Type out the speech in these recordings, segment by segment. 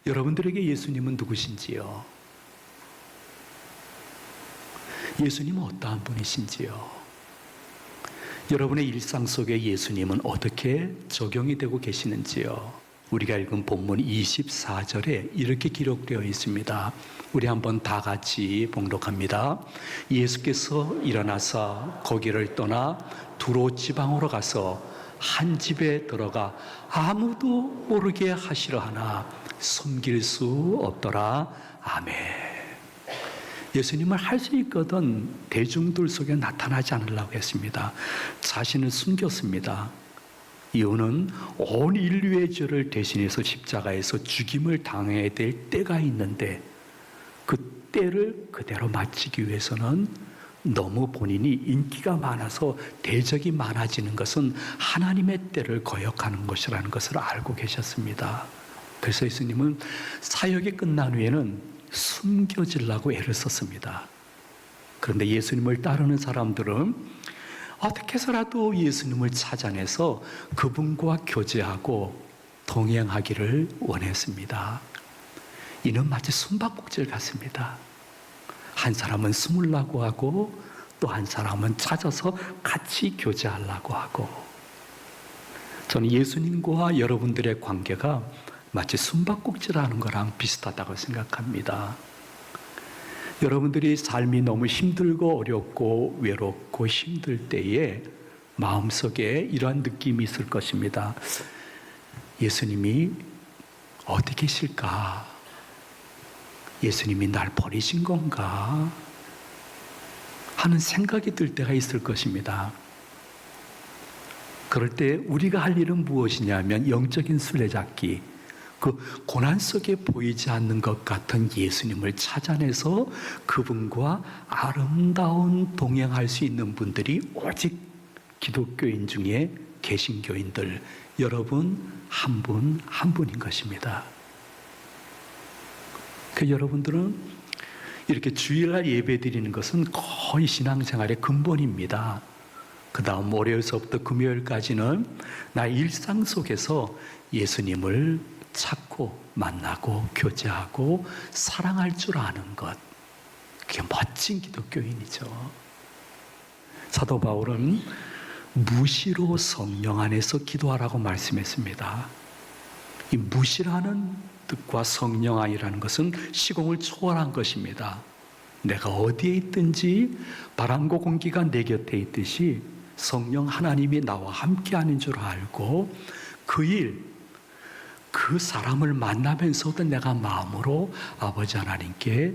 여러분들에게 예수님은 누구신지요? 예수님은 어떠한 분이신지요? 여러분의 일상 속에 예수님은 어떻게 적용이 되고 계시는지요? 우리가 읽은 본문 24절에 이렇게 기록되어 있습니다. 우리 한번 다 같이 봉독합니다. 예수께서 일어나서 거기를 떠나 두로 지방으로 가서 한 집에 들어가 아무도 모르게 하시려 하나 숨길 수 없더라. 아멘. 예수님을 할 수 있거든 대중들 속에 나타나지 않으려고 했습니다. 자신을 숨겼습니다. 이유는 온 인류의 죄를 대신해서 십자가에서 죽임을 당해야 될 때가 있는데 그 때를 그대로 마치기 위해서는 너무 본인이 인기가 많아서 대적이 많아지는 것은 하나님의 때를 거역하는 것이라는 것을 알고 계셨습니다. 그래서 예수님은 사역이 끝난 후에는 숨겨지려고 애를 썼습니다. 그런데 예수님을 따르는 사람들은 어떻게 해서라도 예수님을 찾아내서 그분과 교제하고 동행하기를 원했습니다. 이는 마치 숨바꼭질 같습니다. 한 사람은 숨으려고 하고 또 한 사람은 찾아서 같이 교제하려고 하고, 저는 예수님과 여러분들의 관계가 마치 숨바꼭질하는 거랑 비슷하다고 생각합니다. 여러분들이 삶이 너무 힘들고 어렵고 외롭고 힘들 때에 마음속에 이러한 느낌이 있을 것입니다. 예수님이 어디 계실까? 예수님이 날 버리신 건가? 하는 생각이 들 때가 있을 것입니다. 그럴 때 우리가 할 일은 무엇이냐면 영적인 술래잡기, 그 고난 속에 보이지 않는 것 같은 예수님을 찾아내서 그분과 아름다운 동행할 수 있는 분들이 오직 기독교인 중에 개신교인들 여러분 한 분 한 분인 것입니다. 그 여러분들은 이렇게 주일날 예배 드리는 것은 거의 신앙생활의 근본입니다. 그 다음 월요일서부터 금요일까지는 나의 일상 속에서 예수님을 찾고 만나고 교제하고 사랑할 줄 아는 것, 그게 멋진 기독교인이죠. 사도 바울은 무시로 성령 안에서 기도하라고 말씀했습니다. 이 무시라는 뜻과 성령 안이라는 것은 시공을 초월한 것입니다. 내가 어디에 있든지 바람과 공기가 내 곁에 있듯이 성령 하나님이 나와 함께하는 줄 알고 그 일, 그 사람을 만나면서도 내가 마음으로 아버지 하나님께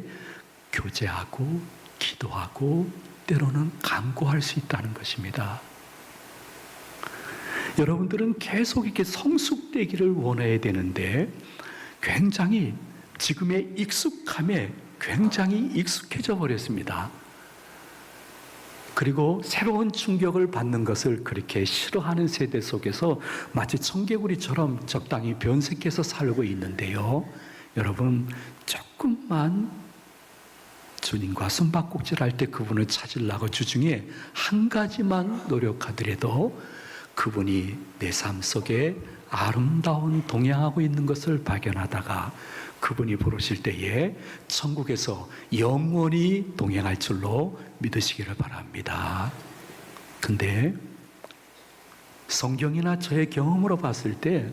교제하고 기도하고 때로는 간구할 수 있다는 것입니다. 여러분들은 계속 이렇게 성숙되기를 원해야 되는데 굉장히 지금의 익숙함에 굉장히 익숙해져 버렸습니다. 그리고 새로운 충격을 받는 것을 그렇게 싫어하는 세대 속에서 마치 청개구리처럼 적당히 변색해서 살고 있는데요. 여러분, 조금만 주님과 숨바꼭질할 때 그분을 찾으려고 주중에 한 가지만 노력하더라도 그분이 내 삶 속에 아름다운 동행하고 있는 것을 발견하다가 그분이 부르실 때에 천국에서 영원히 동행할 줄로 믿으시기를 바랍니다. 근데 성경이나 저의 경험으로 봤을 때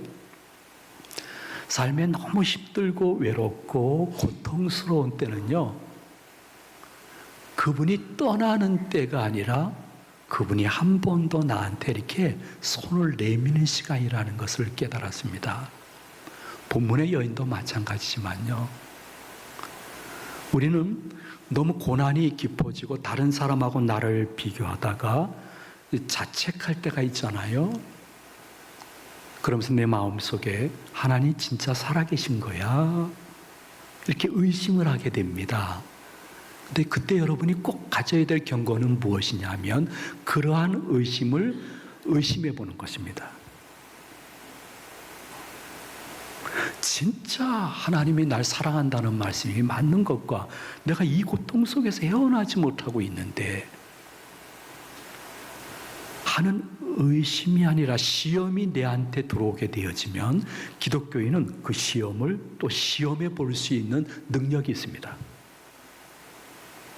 삶에 너무 힘들고 외롭고 고통스러운 때는요, 그분이 떠나는 때가 아니라 그분이 한 번도 나한테 이렇게 손을 내미는 시간이라는 것을 깨달았습니다. 본문의 여인도 마찬가지지만요. 우리는 너무 고난이 깊어지고 다른 사람하고 나를 비교하다가 자책할 때가 있잖아요. 그러면서 내 마음속에 하나님 진짜 살아계신 거야? 이렇게 의심을 하게 됩니다. 근데 그때 여러분이 꼭 가져야 될 경고는 무엇이냐면 그러한 의심을 의심해 보는 것입니다. 진짜 하나님이 날 사랑한다는 말씀이 맞는 것과 내가 이 고통 속에서 헤어나지 못하고 있는데 하는 의심이 아니라 시험이 내한테 들어오게 되어지면 기독교인은 그 시험을 또 시험해 볼 수 있는 능력이 있습니다.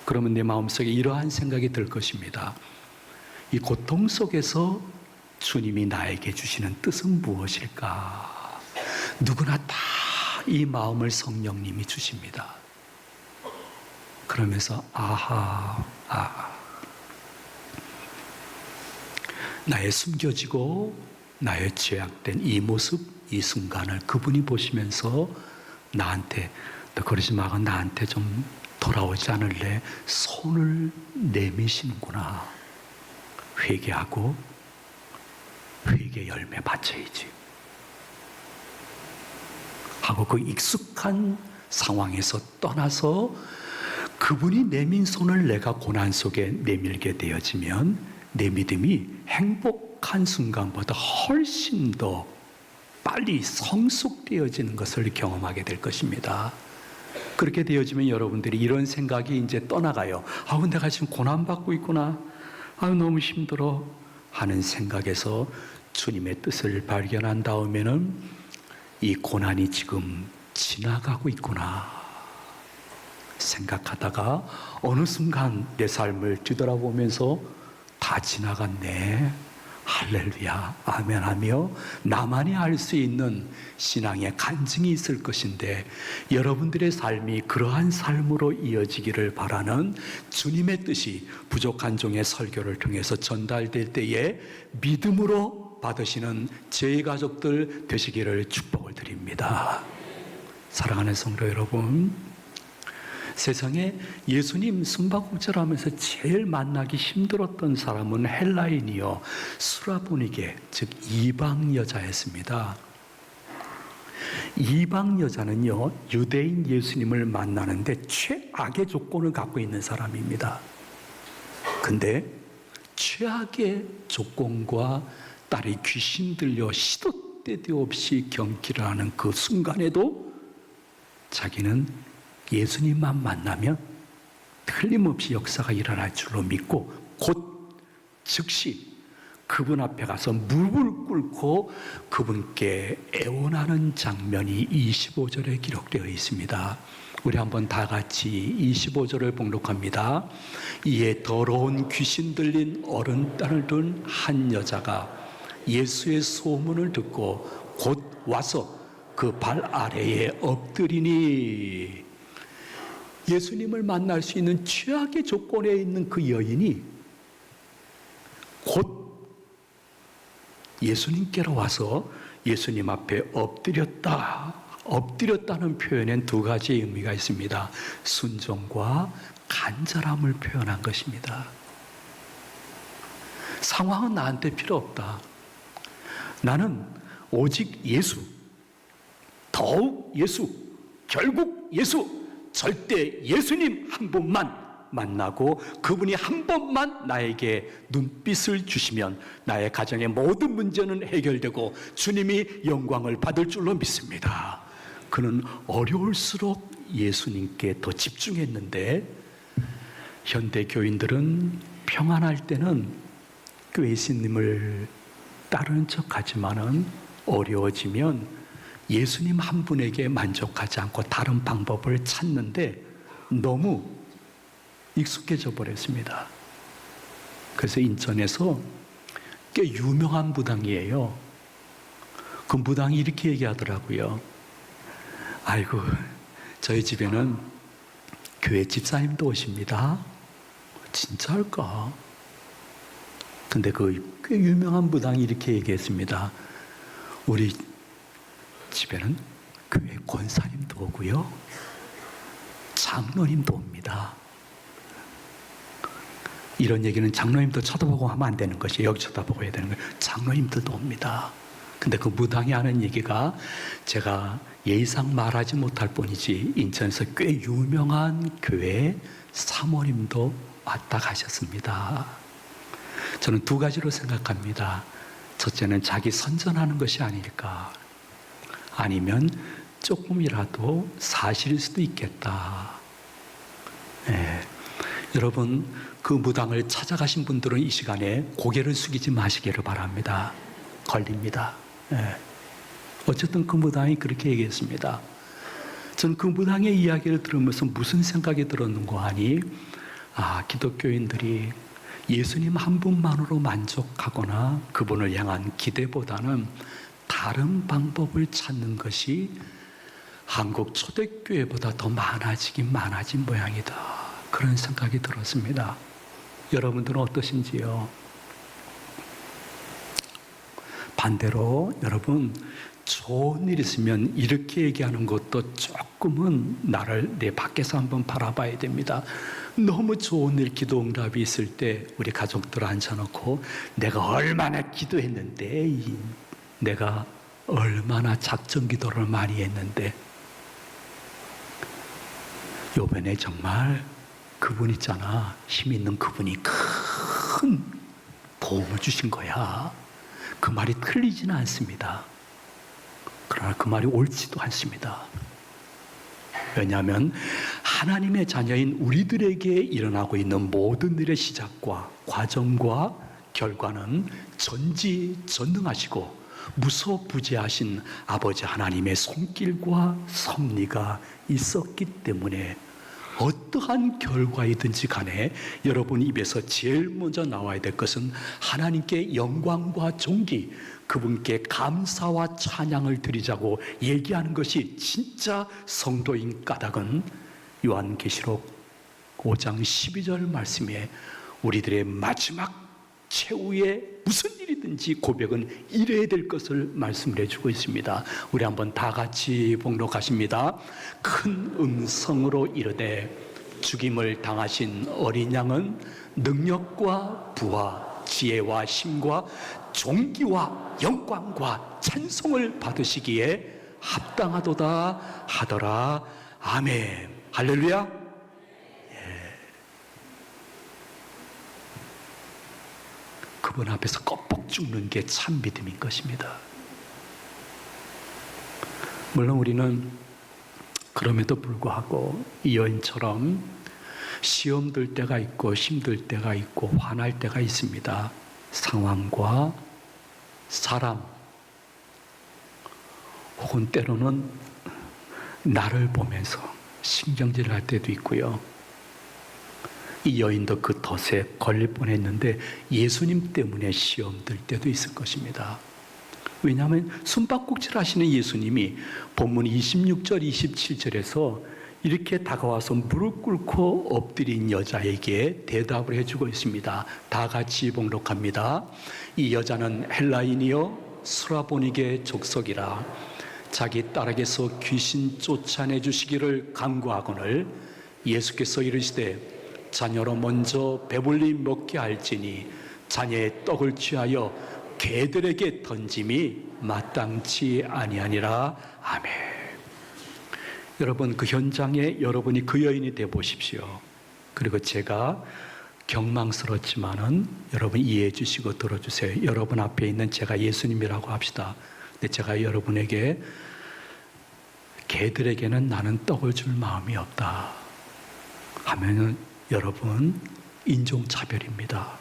그러면 내 마음속에 이러한 생각이 들 것입니다. 이 고통 속에서 주님이 나에게 주시는 뜻은 무엇일까? 누구나 다 이 마음을 성령님이 주십니다. 그러면서 나의 숨겨지고 나의 죄악된 이 모습, 이 순간을 그분이 보시면서 나한테, 너 그러지 마가 나한테 좀 돌아오지 않을래? 손을 내미시는구나. 회개하고 회개 열매 바쳐야지 하고 그 익숙한 상황에서 떠나서 그분이 내민 손을 내가 고난 속에 내밀게 되어지면 내 믿음이 행복한 순간보다 훨씬 더 빨리 성숙되어지는 것을 경험하게 될 것입니다. 그렇게 되어지면 여러분들이 이런 생각이 이제 떠나가요. 내가 지금 고난받고 있구나. 너무 힘들어. 하는 생각에서 주님의 뜻을 발견한 다음에는 이 고난이 지금 지나가고 있구나 생각하다가 어느 순간 내 삶을 뒤돌아보면서 다 지나갔네. 할렐루야, 아멘 하며 나만이 알 수 있는 신앙의 간증이 있을 것인데 여러분들의 삶이 그러한 삶으로 이어지기를 바라는 주님의 뜻이 부족한 종의 설교를 통해서 전달될 때에 믿음으로 받으시는 제 가족들 되시기를 축복을 드립니다. 사랑하는 성도 여러분, 세상에 예수님 숨바꼭질하면서 제일 만나기 힘들었던 사람은 헬라인이요 수라보니게, 즉 이방 여자였습니다. 이방 여자는요 유대인 예수님을 만나는데 최악의 조건을 갖고 있는 사람입니다. 근데 최악의 조건과 딸이 귀신 들려 시도 때도 없이 경기를 하는 그 순간에도 자기는 예수님만 만나면 틀림없이 역사가 일어날 줄로 믿고 곧 즉시 그분 앞에 가서 무릎을 꿇고 그분께 애원하는 장면이 25절에 기록되어 있습니다. 우리 한번 다 같이 25절을 봉독합니다. 이에 더러운 귀신 들린 어른 딸을 둔 한 여자가 예수의 소문을 듣고 곧 와서 그 발 아래에 엎드리니, 예수님을 만날 수 있는 최악의 조건에 있는 그 여인이 곧 예수님께로 와서 예수님 앞에 엎드렸다. 엎드렸다는 표현엔 두 가지 의미가 있습니다. 순종과 간절함을 표현한 것입니다. 상황은 나한테 필요 없다. 나는 오직 예수, 더욱 예수, 결국 예수, 절대 예수님 한 분만 만나고 그분이 한 번만 나에게 눈빛을 주시면 나의 가정의 모든 문제는 해결되고 주님이 영광을 받을 줄로 믿습니다. 그는 어려울수록 예수님께 더 집중했는데 현대 교인들은 평안할 때는 그 예수님을 따르는 척하지만은 어려워지면 예수님 한 분에게 만족하지 않고 다른 방법을 찾는데 너무 익숙해져 버렸습니다. 그래서 인천에서 꽤 유명한 무당이에요. 그 무당이 이렇게 얘기하더라고요. 아이고, 저희 집에는 교회 집사님도 오십니다. 진짜일까? 근데 그 꽤 유명한 무당이 이렇게 얘기했습니다. 우리 집에는 교회 권사님도 오고요, 장로님도 옵니다. 이런 얘기는 장로님도 쳐다보고 하면 안 되는 것이, 여기 쳐다보고 해야 되는 거예요. 장로님들도 옵니다. 근데 그 무당이 하는 얘기가 제가 예의상 말하지 못할 뿐이지 인천에서 꽤 유명한 교회 사모님도 왔다 가셨습니다. 저는 두 가지로 생각합니다. 첫째는 자기 선전하는 것이 아닐까, 아니면 조금이라도 사실일 수도 있겠다. 여러분, 그 무당을 찾아가신 분들은 이 시간에 고개를 숙이지 마시기를 바랍니다. 걸립니다. 예. 어쨌든 그 무당이 그렇게 얘기했습니다. 전 그 무당의 이야기를 들으면서 무슨 생각이 들었는고 하니, 기독교인들이 예수님 한 분만으로 만족하거나 그분을 향한 기대보다는 다른 방법을 찾는 것이 한국 초대교회보다 더 많아진 모양이다. 그런 생각이 들었습니다. 여러분들은 어떠신지요? 반대로 여러분, 좋은 일 있으면 이렇게 얘기하는 것도 조금은 나를 내 밖에서 한번 바라봐야 됩니다. 너무 좋은 일, 기도 응답이 있을 때 우리 가족들 앉혀놓고 내가 얼마나 기도했는데, 내가 얼마나 작정 기도를 많이 했는데, 요번에 정말 그분 있잖아, 힘 있는 그분이 큰 도움을 주신 거야. 그 말이 틀리지는 않습니다. 그러나 그 말이 옳지도 않습니다. 왜냐하면 하나님의 자녀인 우리들에게 일어나고 있는 모든 일의 시작과 과정과 결과는 전지전능하시고 무소부재하신 아버지 하나님의 손길과 섭리가 있었기 때문에 어떠한 결과이든지 간에 여러분 입에서 제일 먼저 나와야 될 것은 하나님께 영광과 존귀, 그분께 감사와 찬양을 드리자고 얘기하는 것이 진짜 성도인 까닭은 요한계시록 5장 12절 말씀에 우리들의 마지막 최후의 무슨 일이든지 고백은 이래야 될 것을 말씀을 해주고 있습니다. 우리 한번 다 같이 봉독하십니다. 큰 음성으로 이르되 죽임을 당하신 어린 양은 능력과 부와 지혜와 힘과 존귀와 영광과 찬송을 받으시기에 합당하도다 하더라. 아멘. 할렐루야. 그분 앞에서 껍벅 죽는 게 참 믿음인 것입니다. 물론 우리는 그럼에도 불구하고 이 여인처럼 시험 들 때가 있고 힘들 때가 있고 화날 때가 있습니다. 상황과 사람 혹은 때로는 나를 보면서 신경질 날 때도 있고요. 이 여인도 그 덫에 걸릴 뻔했는데 예수님 때문에 시험 들 때도 있을 것입니다. 왜냐하면 숨바꼭질 하시는 예수님이 본문 26절 27절에서 이렇게 다가와서 무릎 꿇고 엎드린 여자에게 대답을 해주고 있습니다. 다 같이 봉독합니다. 이 여자는 헬라인이요 수라보니게 족속이라 자기 딸에게서 귀신 쫓아내 주시기를 간구하거늘 예수께서 이르시되 자녀로 먼저 배불리 먹게 할지니 자녀의 떡을 취하여 개들에게 던짐이 마땅치 아니하니라. 아멘. 여러분, 그 현장에 여러분이 그 여인이 돼 보십시오. 그리고 제가 경망스럽지만은 여러분 이해해 주시고 들어주세요. 여러분 앞에 있는 제가 예수님이라고 합시다. 근데 제가 여러분에게 개들에게는 나는 떡을 줄 마음이 없다 하면은 여러분 인종차별입니다.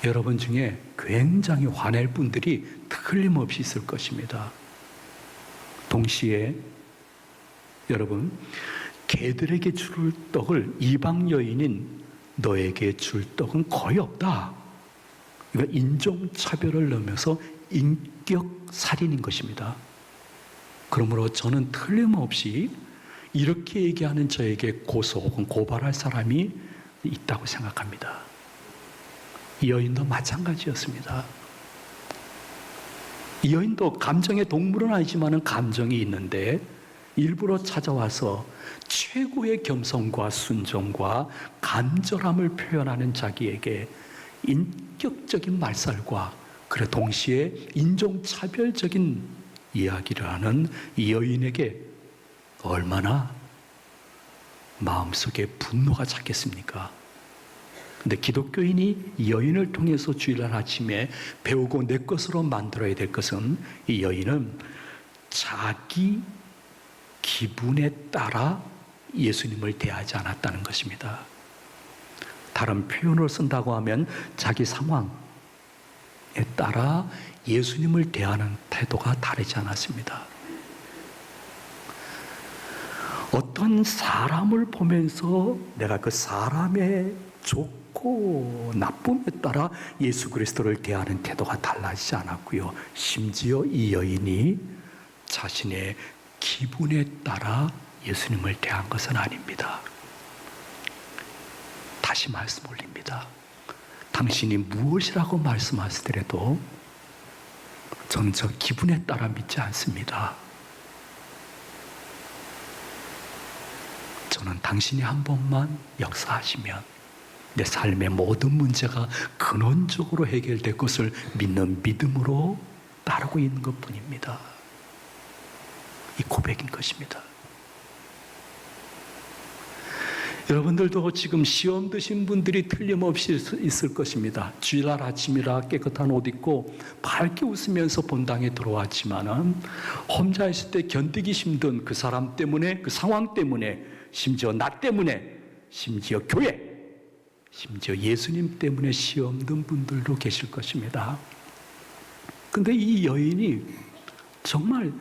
여러분 중에 굉장히 화낼 분들이 틀림없이 있을 것입니다. 동시에 여러분, 개들에게 줄 떡을 이방 여인인 너에게 줄 떡은 거의 없다. 이거 인종차별을 넣으면서 인격살인인 것입니다. 그러므로 저는 틀림없이 이렇게 얘기하는 저에게 고소 혹은 고발할 사람이 있다고 생각합니다. 이 여인도 마찬가지였습니다. 이 여인도 감정의 동물은 아니지만 감정이 있는데 일부러 찾아와서 최고의 겸손과 순종과 간절함을 표현하는 자기에게 인격적인 말살과 그래 동시에 인종차별적인 이야기를 하는 이 여인에게 얼마나 마음속에 분노가 찼겠습니까? 근데 기독교인이 이 여인을 통해서 주일날 아침에 배우고 내 것으로 만들어야 될 것은 이 여인은 자기 기분에 따라 예수님을 대하지 않았다는 것입니다. 다른 표현을 쓴다고 하면 자기 상황에 따라 예수님을 대하는 태도가 다르지 않았습니다. 어떤 사람을 보면서 내가 그 사람의 좋고 나쁨에 따라 예수 그리스도를 대하는 태도가 달라지지 않았고요. 심지어 이 여인이 자신의 기분에 따라 예수님을 대한 것은 아닙니다. 다시 말씀 올립니다. 당신이 무엇이라고 말씀하시더라도 저는 저 기분에 따라 믿지 않습니다. 저는 당신이 한 번만 역사하시면 내 삶의 모든 문제가 근원적으로 해결될 것을 믿는 믿음으로 따르고 있는 것뿐입니다. 이 고백인 것입니다. 여러분들도 지금 시험 드신 분들이 틀림없이 있을 것입니다. 주일날 아침이라 깨끗한 옷 입고 밝게 웃으면서 본당에 들어왔지만은 혼자 있을 때 견디기 힘든 그 사람 때문에, 그 상황 때문에, 심지어 나 때문에, 심지어 교회, 심지어 예수님 때문에 시험 든 분들도 계실 것입니다. 근데 이 여인이 정말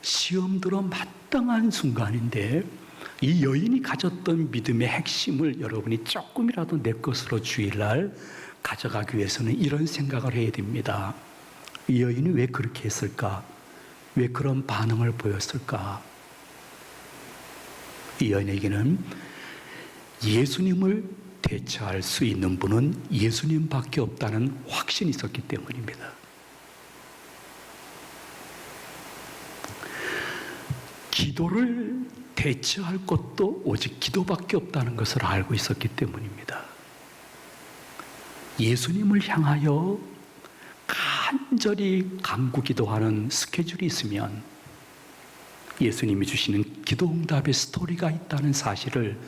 시험 들어 마땅한 순간인데 이 여인이 가졌던 믿음의 핵심을 여러분이 조금이라도 내 것으로 주일날 가져가기 위해서는 이런 생각을 해야 됩니다. 이 여인이 왜 그렇게 했을까? 왜 그런 반응을 보였을까? 이 여인에게는 예수님을 대체할 수 있는 분은 예수님밖에 없다는 확신이 있었기 때문입니다. 기도를 대체할 것도 오직 기도밖에 없다는 것을 알고 있었기 때문입니다. 예수님을 향하여 간절히 간구기도하는 스케줄이 있으면 예수님이 주시는 기도응답의 스토리가 있다는 사실을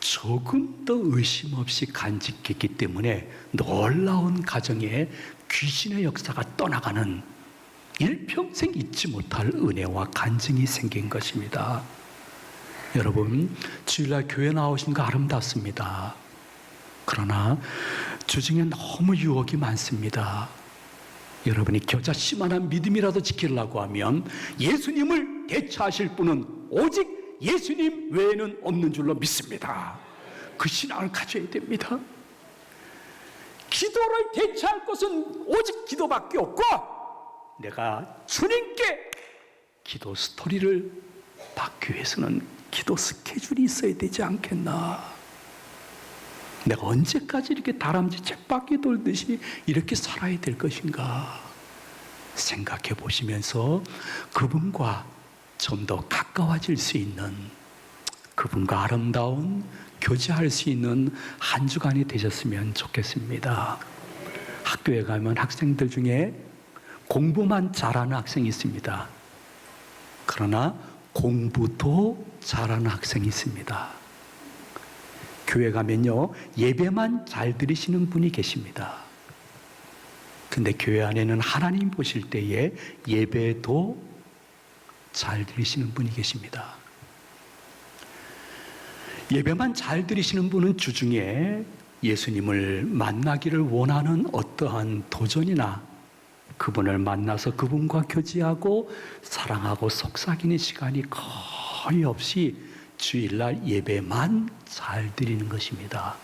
조금 더 의심 없이 간직했기 때문에 놀라운 가정에 귀신의 역사가 떠나가는 일평생 잊지 못할 은혜와 간증이 생긴 것입니다. 여러분, 주일날 교회 나오신 거 아름답습니다. 그러나 주중에 너무 유혹이 많습니다. 여러분이 겨자씨만한 믿음이라도 지키려고 하면 예수님을 대체하실 분은 오직 예수님 외에는 없는 줄로 믿습니다. 그 신앙을 가져야 됩니다. 기도를 대체할 것은 오직 기도밖에 없고 내가 주님께 기도 스토리를 받기 위해서는 기도 스케줄이 있어야 되지 않겠나. 내가 언제까지 이렇게 다람쥐 쳇바퀴 돌듯이 이렇게 살아야 될 것인가 생각해 보시면서 그분과 좀 더 가까워질 수 있는, 그분과 아름다운 교제할 수 있는 한 주간이 되셨으면 좋겠습니다. 학교에 가면 학생들 중에 공부만 잘하는 학생이 있습니다. 그러나 공부도 잘하는 학생이 있습니다. 교회 가면요, 예배만 잘 드리시는 분이 계십니다. 근데 교회 안에는 하나님 보실 때에 예배도 잘 드리시는 분이 계십니다. 예배만 잘 드리시는 분은 주중에 예수님을 만나기를 원하는 어떠한 도전이나 그분을 만나서 그분과 교제하고 사랑하고 속삭이는 시간이 거의 없이 주일날 예배만 잘 드리는 것입니다.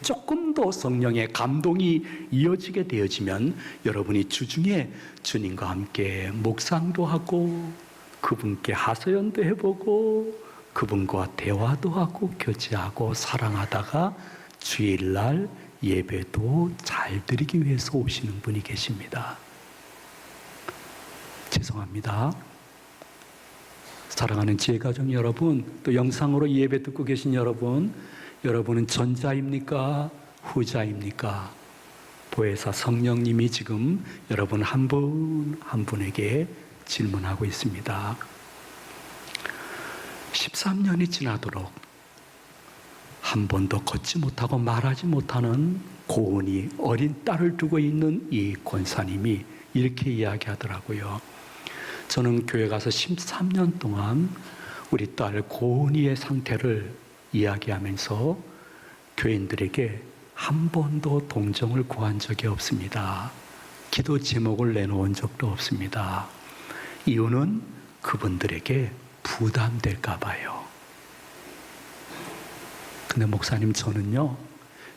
조금 더 성령의 감동이 이어지게 되어지면 여러분이 주중에 주님과 함께 묵상도 하고 그분께 하소연도 해보고 그분과 대화도 하고 교제하고 사랑하다가 주일날 예배도 잘 드리기 위해서 오시는 분이 계십니다. 죄송합니다. 사랑하는 지혜가족 여러분, 또 영상으로 예배 듣고 계신 여러분, 여러분은 전자입니까? 후자입니까? 보혜사 성령님이 지금 여러분 한 분 한 분에게 질문하고 있습니다. 13년이 지나도록 한 번도 걷지 못하고 말하지 못하는 고은이 어린 딸을 두고 있는 이 권사님이 이렇게 이야기하더라고요. 저는 교회 가서 13년 동안 우리 딸 고은이의 상태를 이야기하면서 교인들에게 한 번도 동정을 구한 적이 없습니다. 기도 제목을 내놓은 적도 없습니다. 이유는 그분들에게 부담될까 봐요. 근데 목사님, 저는요,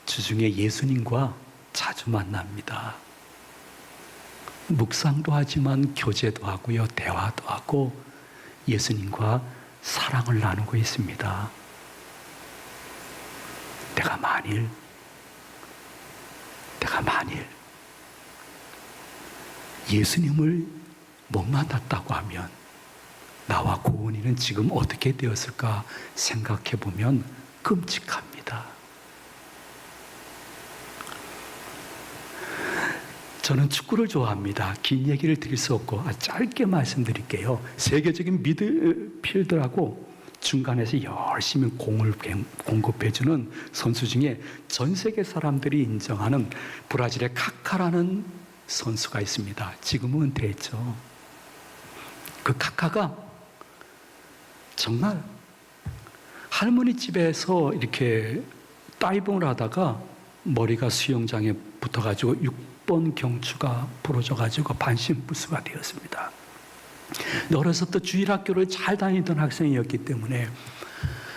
주중에 예수님과 자주 만납니다. 묵상도 하지만 교제도 하고요, 대화도 하고 예수님과 사랑을 나누고 있습니다. 내가 만일 예수님을 못 만났다고 하면 나와 고은이는 지금 어떻게 되었을까 생각해 보면 끔찍합니다. 저는 축구를 좋아합니다. 긴 얘기를 드릴 수 없고 짧게 말씀드릴게요. 세계적인 미드필더라고 중간에서 열심히 공을 공급해주는 선수 중에 전 세계 사람들이 인정하는 브라질의 카카라는 선수가 있습니다. 지금은 은퇴했죠. 그 카카가 정말 할머니 집에서 이렇게 다이빙을 하다가 머리가 수영장에 붙어가지고 6번 경추가 부러져가지고 반신불수가 되었습니다. 어렸을 때 주일학교를 잘 다니던 학생이었기 때문에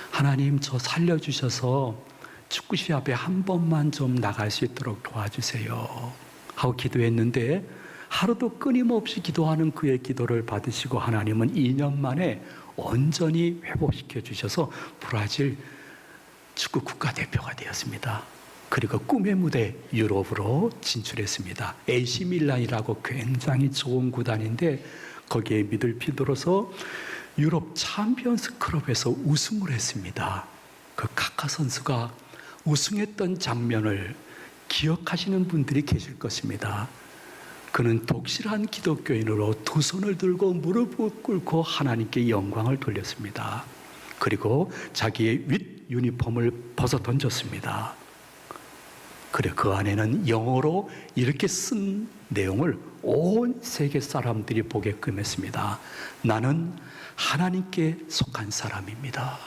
하나님, 저 살려주셔서 축구 시합에 한 번만 좀 나갈 수 있도록 도와주세요 하고 기도했는데 하루도 끊임없이 기도하는 그의 기도를 받으시고 하나님은 2년 만에 온전히 회복시켜 주셔서 브라질 축구 국가대표가 되었습니다. 그리고 꿈의 무대 유럽으로 진출했습니다. AC 밀란이라고 굉장히 좋은 구단인데 거기에 미들필더로서 유럽 챔피언스 클럽에서 우승을 했습니다. 그 카카 선수가 우승했던 장면을 기억하시는 분들이 계실 것입니다. 그는 독실한 기독교인으로 두 손을 들고 무릎을 꿇고 하나님께 영광을 돌렸습니다. 그리고 자기의 윗 유니폼을 벗어 던졌습니다. 그래, 그 안에는 영어로 이렇게 쓴 내용을 온 세계 사람들이 보게끔 했습니다. 나는 하나님께 속한 사람입니다.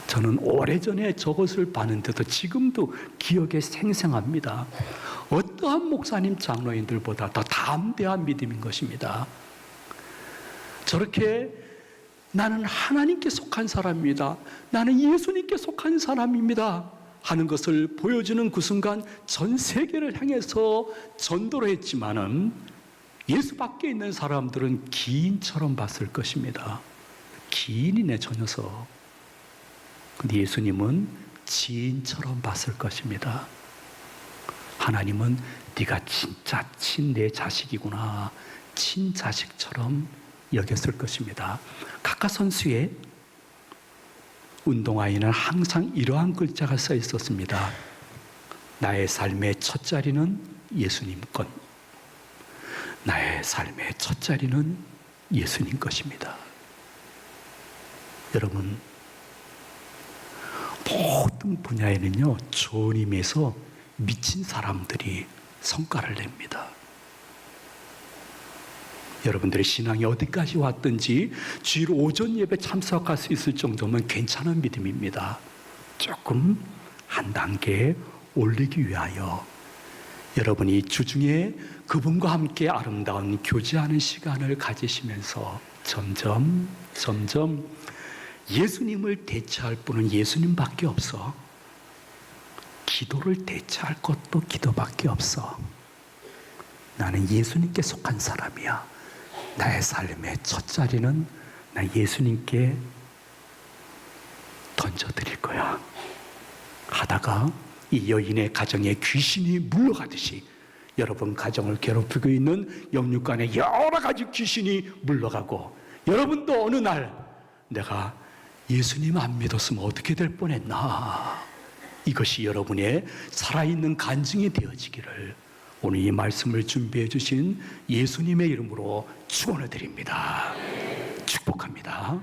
저는 오래전에 저것을 봤는데도 지금도 기억에 생생합니다. 어떠한 목사님, 장로인들보다 더 담대한 믿음인 것입니다. 저렇게 나는 하나님께 속한 사람입니다, 나는 예수님께 속한 사람입니다 하는 것을 보여주는 그 순간 전 세계를 향해서 전도를 했지만은 예수 밖에 있는 사람들은 기인처럼 봤을 것입니다. 기인이네 저 녀석. 근데 예수님은 지인처럼 봤을 것입니다. 하나님은 네가 진짜 친내 자식이구나, 친자식처럼 여겼을 것입니다. 카카 선수의 운동화에는 항상 이러한 글자가 써 있었습니다. 나의 삶의 첫 자리는 예수님 것. 나의 삶의 첫 자리는 예수님 것입니다. 여러분, 모든 분야에는요, 좋은 의미에서 미친 사람들이 성과를 냅니다. 여러분들의 신앙이 어디까지 왔든지 주일 오전 예배 참석할 수 있을 정도면 괜찮은 믿음입니다. 조금 한 단계 올리기 위하여 여러분이 주중에 그분과 함께 아름다운 교제하는 시간을 가지시면서 점점 예수님을 대체할 분은 예수님밖에 없어. 기도를 대체할 것도 기도밖에 없어. 나는 예수님께 속한 사람이야. 나의 삶의 첫 자리는 나 예수님께 던져드릴 거야 하다가 이 여인의 가정에 귀신이 물러가듯이 여러분 가정을 괴롭히고 있는 영육간에 여러 가지 귀신이 물러가고, 여러분도 어느 날 내가 예수님 안 믿었으면 어떻게 될 뻔했나, 이것이 여러분의 살아있는 간증이 되어지기를 오늘 이 말씀을 준비해 주신 예수님의 이름으로 축원을 드립니다. 축복합니다.